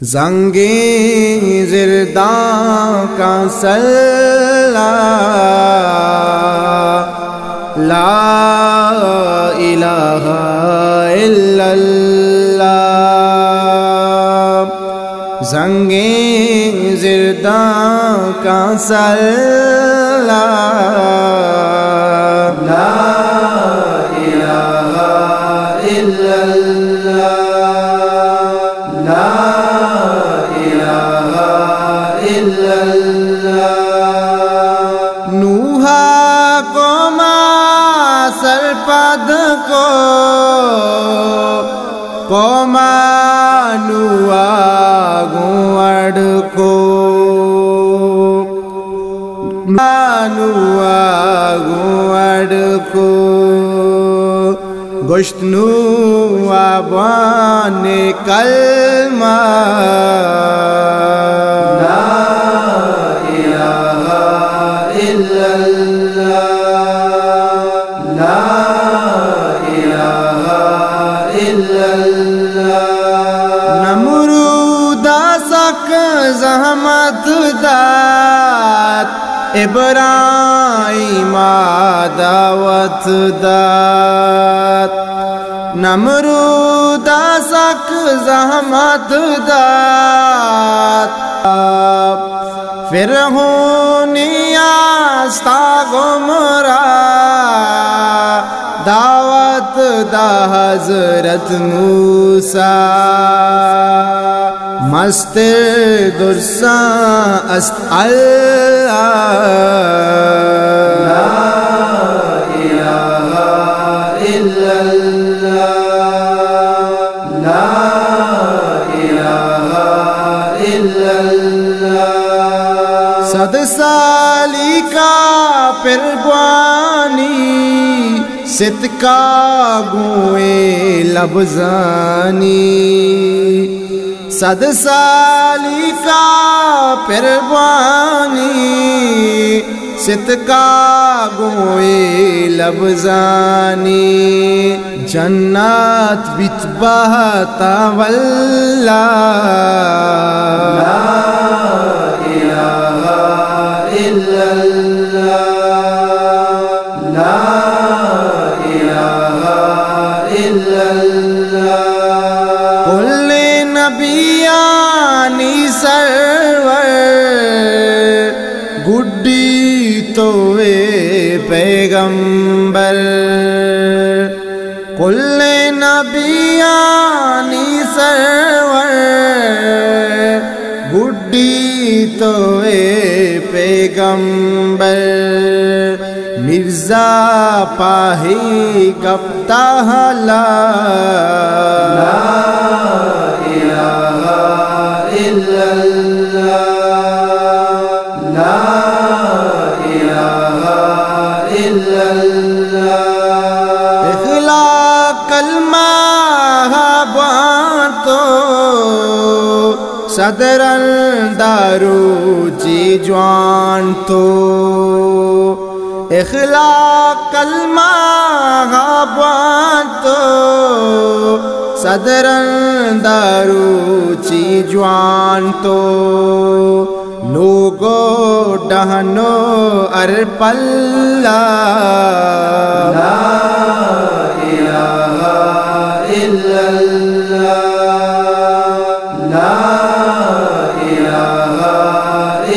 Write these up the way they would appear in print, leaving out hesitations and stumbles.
زنگیں زرداں کا صلا لا الہ الا اللہ، زنگیں زرداں کا صلا لا الہ الا اللہ، لا نوحا کو ماں سرپد کو ماں نوحا گوڑ کو نوحا گوڑ کو گشت نوحا بان کلمہ نمرودہ سک زحمت دات ابراہیم دعوت دات، نمرودہ سک زحمت دات فرعونیا ستا گمراہ دعوت دا حضرت موسیٰ مست درساں است اللہ لا الہ الا اللہ، لا الہ الا اللہ، صد سالی کا پرگوانی ست کا گوئے لبزانی، صد سالی کا پرگوانی ست کا گوئے لبزانی، جنات بیت بہتا واللہ لا الہ الا اللہ، لا کل نبیانی سرور گڈی توے پیغمبر، کل نبیانی سرور گڈی توے پیغمبر، مرزا پاہی گپتا لا الہ الا اللہ، لا الہ الا اللہ، اخلاق کلمہ بانتو صدرن دارو چی جوان تو، اخلاق کلمہ بانتو صدرن دارو چی جوان تو، لوگو ڈہنو ارپلا لا الہ الا اللہ، لا الہ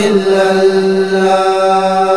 الا اللہ،